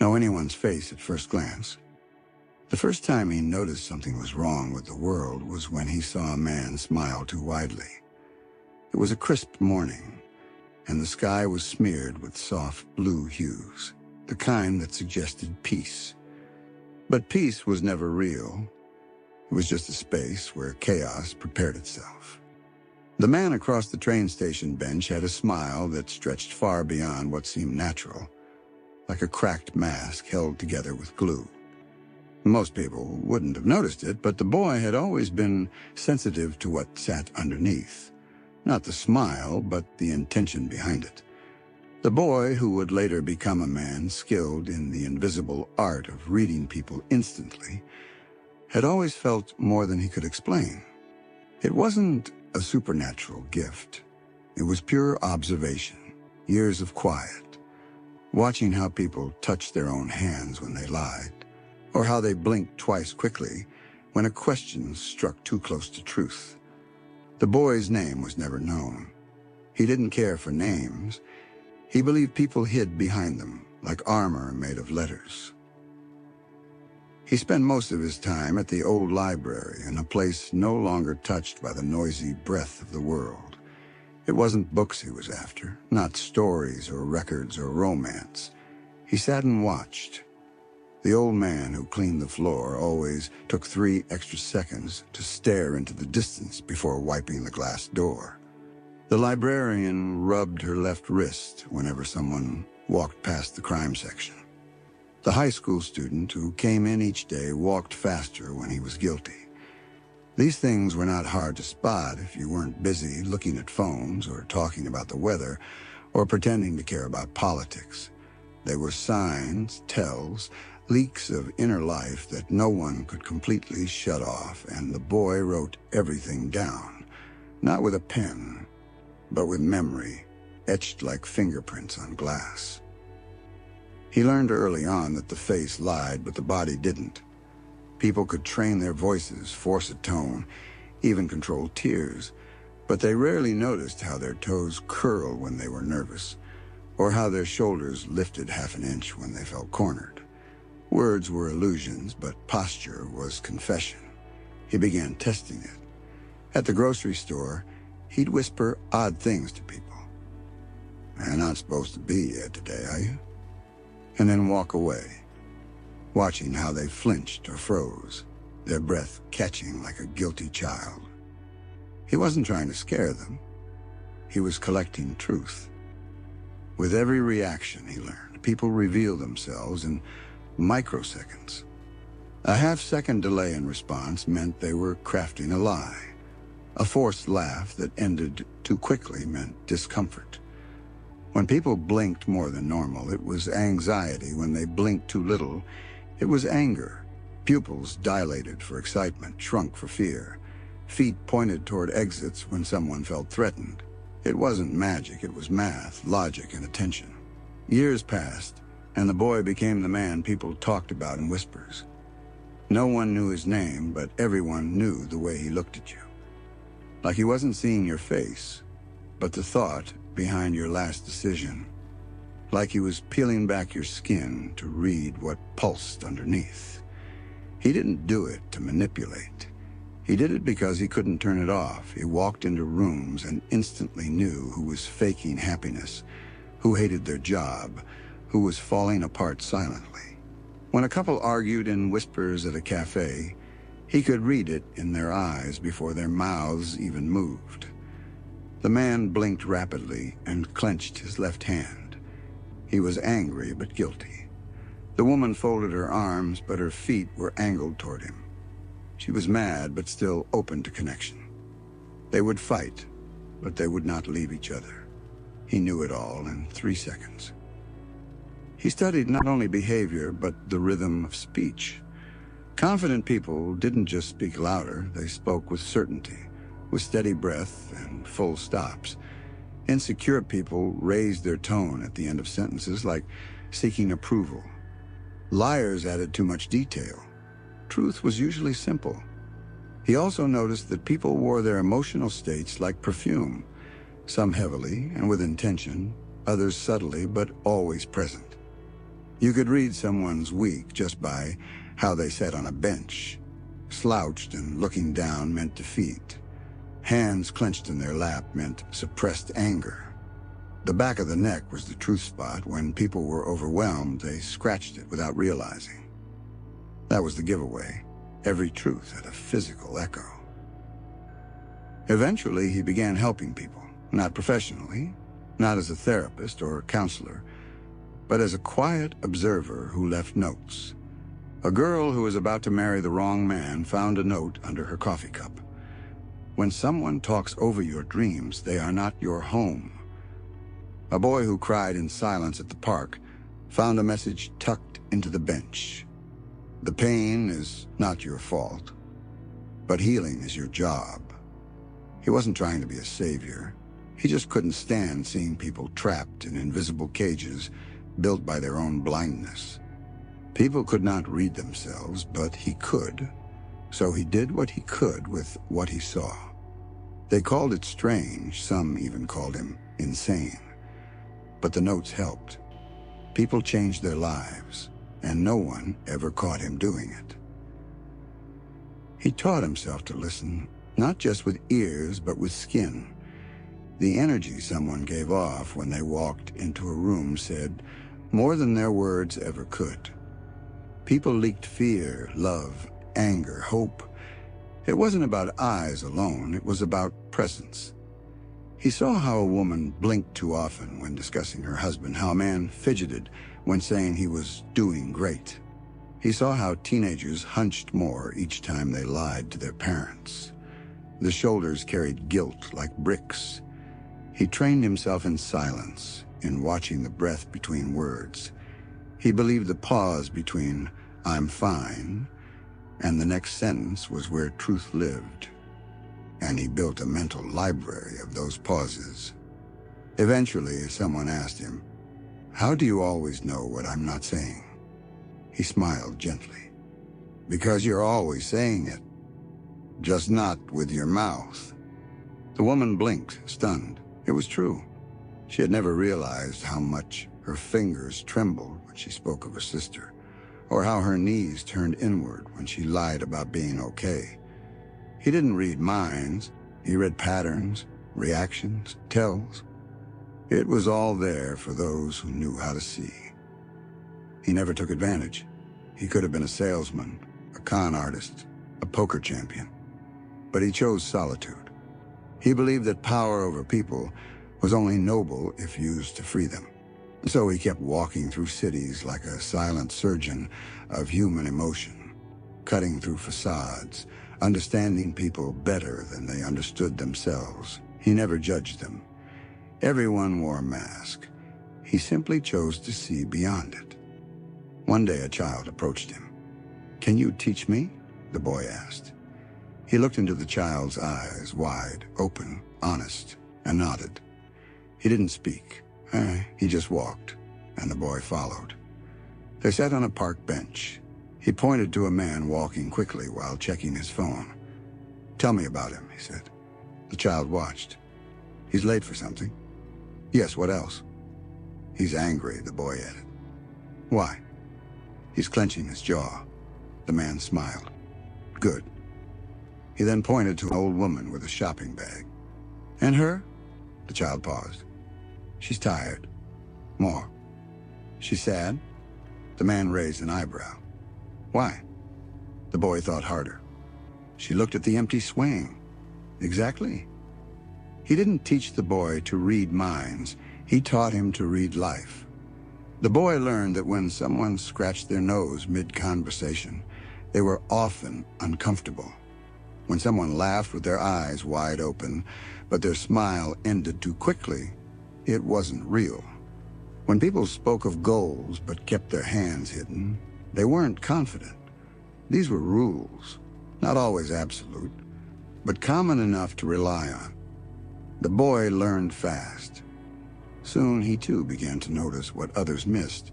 know anyone's face at first glance. The first time he noticed something was wrong with the world was when he saw a man smile too widely. It was a crisp morning, and the sky was smeared with soft blue hues, the kind that suggested peace. But peace was never real. It was just a space where chaos prepared itself. The man across the train station bench had a smile that stretched far beyond what seemed natural, like a cracked mask held together with glue. Most people wouldn't have noticed it, but the boy had always been sensitive to what sat underneath. Not the smile, but the intention behind it. The boy, who would later become a man skilled in the invisible art of reading people instantly, had always felt more than he could explain. It wasn't a supernatural gift. It was pure observation, years of quiet, watching how people touched their own hands when they lied, or how they blinked twice quickly when a question struck too close to truth. The boy's name was never known. He didn't care for names. He believed people hid behind them, like armor made of letters. He spent most of his time at the old library, in a place no longer touched by the noisy breath of the world. It wasn't books he was after, not stories or records or romance. He sat and watched. The old man who cleaned the floor always took 3 extra seconds to stare into the distance before wiping the glass door. The librarian rubbed her left wrist whenever someone walked past the crime section. The high school student who came in each day walked faster when he was guilty. These things were not hard to spot if you weren't busy looking at phones or talking about the weather or pretending to care about politics. They were signs, tells, leaks of inner life that no one could completely shut off, and the boy wrote everything down, not with a pen, but with memory, etched like fingerprints on glass. He learned early on that the face lied, but the body didn't. People could train their voices, force a tone, even control tears, but they rarely noticed how their toes curled when they were nervous, or how their shoulders lifted half an inch when they felt cornered. Words were illusions, but posture was confession. He began testing it. At the grocery store, he'd whisper odd things to people. "You're not supposed to be here today, are you?" And then walk away, watching how they flinched or froze, their breath catching like a guilty child. He wasn't trying to scare them. He was collecting truth. With every reaction, he learned, people reveal themselves in microseconds. A half-second delay in response meant they were crafting a lie. A forced laugh that ended too quickly meant discomfort. When people blinked more than normal, it was anxiety. When they blinked too little, it was anger. Pupils dilated for excitement, shrunk for fear. Feet pointed toward exits when someone felt threatened. It wasn't magic, it was math, logic, and attention. Years passed, and the boy became the man people talked about in whispers. No one knew his name, but everyone knew the way he looked at you. Like he wasn't seeing your face, but the thought behind your last decision. Like he was peeling back your skin to read what pulsed underneath. He didn't do it to manipulate. He did it because he couldn't turn it off. He walked into rooms and instantly knew who was faking happiness, who hated their job, who was falling apart silently. When a couple argued in whispers at a cafe, he could read it in their eyes before their mouths even moved. The man blinked rapidly and clenched his left hand. He was angry but guilty. The woman folded her arms, but her feet were angled toward him. She was mad but still open to connection. They would fight, but they would not leave each other. He knew it all in 3 seconds. He studied not only behavior, but the rhythm of speech. Confident people didn't just speak louder, they spoke with certainty, with steady breath and full stops. Insecure people raised their tone at the end of sentences, like seeking approval. Liars added too much detail. Truth was usually simple. He also noticed that people wore their emotional states like perfume, some heavily and with intention, others subtly but always present. You could read someone's week just by how they sat on a bench. Slouched and looking down meant defeat. Hands clenched in their lap meant suppressed anger. The back of the neck was the truth spot. When people were overwhelmed, they scratched it without realizing. That was the giveaway. Every truth had a physical echo. Eventually, he began helping people, not professionally, not as a therapist or counselor, but as a quiet observer who left notes. A girl who was about to marry the wrong man found a note under her coffee cup. When someone talks over your dreams, they are not your home. A boy who cried in silence at the park found a message tucked into the bench. The pain is not your fault, but healing is your job. He wasn't trying to be a savior. He just couldn't stand seeing people trapped in invisible cages built by their own blindness. People could not read themselves, but he could. So he did what he could with what he saw. They called it strange. Some even called him insane. But the notes helped. People changed their lives, and no one ever caught him doing it. He taught himself to listen, not just with ears, but with skin. The energy someone gave off when they walked into a room said more than their words ever could. People leaked fear, love, anger, hope. It wasn't about eyes alone, it was about presence. He saw how a woman blinked too often when discussing her husband, how a man fidgeted when saying he was doing great. He saw how teenagers hunched more each time they lied to their parents. The shoulders carried guilt like bricks. He trained himself in silence, in watching the breath between words. He believed the pause between "I'm fine" and the next sentence was where truth lived. And he built a mental library of those pauses. Eventually, someone asked him, "How do you always know what I'm not saying?" He smiled gently. "Because you're always saying it, just not with your mouth." The woman blinked, stunned. It was true. She had never realized how much her fingers trembled when she spoke of her sister, or how her knees turned inward when she lied about being okay. He didn't read minds. He read patterns, reactions, tells. It was all there for those who knew how to see. He never took advantage. He could have been a salesman, a con artist, a poker champion. But he chose solitude. He believed that power over people was only noble if used to free them. So he kept walking through cities like a silent surgeon of human emotion, cutting through facades, understanding people better than they understood themselves. He never judged them. Everyone wore a mask. He simply chose to see beyond it. One day a child approached him. "Can you teach me?" the boy asked. He looked into the child's eyes, wide, open, honest, and nodded. He didn't speak. He just walked, and the boy followed. They sat on a park bench. He pointed to a man walking quickly while checking his phone. "Tell me about him," he said. The child watched. "He's late for something." "Yes, what else?" "He's angry," the boy added. "Why?" "He's clenching his jaw." The man smiled. "Good." He then pointed to an old woman with a shopping bag. "And her?" The child paused. "She's tired." "More." "She's sad?" The man raised an eyebrow. "Why?" The boy thought harder. "She looked at the empty swing." "Exactly." He didn't teach the boy to read minds. He taught him to read life. The boy learned that when someone scratched their nose mid-conversation, they were often uncomfortable. When someone laughed with their eyes wide open, but their smile ended too quickly, it wasn't real. When people spoke of goals but kept their hands hidden, they weren't confident. These were rules, not always absolute, but common enough to rely on. The boy learned fast. Soon he too began to notice what others missed.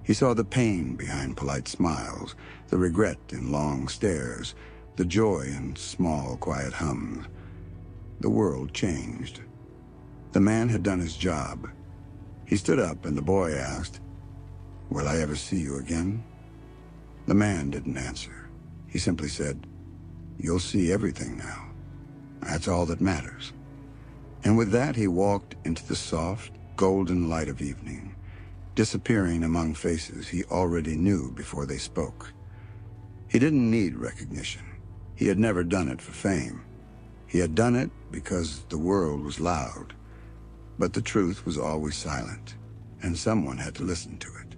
He saw the pain behind polite smiles, the regret in long stares, the joy in small, quiet hums. The world changed. The man had done his job. He stood up and the boy asked, "Will I ever see you again?" The man didn't answer. He simply said, "You'll see everything now. That's all that matters." And with that, he walked into the soft, golden light of evening, disappearing among faces he already knew before they spoke. He didn't need recognition. He had never done it for fame. He had done it because the world was loud, but the truth was always silent, and someone had to listen to it.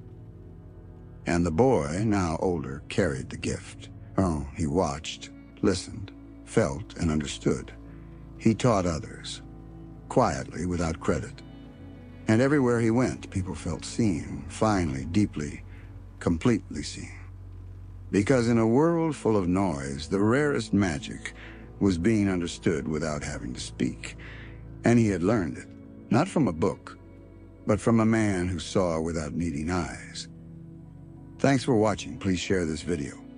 And the boy, now older, carried the gift. Oh, he watched, listened, felt, and understood. He taught others, quietly, without credit. And everywhere he went, people felt seen, finally, deeply, completely seen. Because in a world full of noise, the rarest magic was being understood without having to speak. And he had learned it, not from a book, but from a man who saw without needing eyes. Thanks for watching. Please share this video.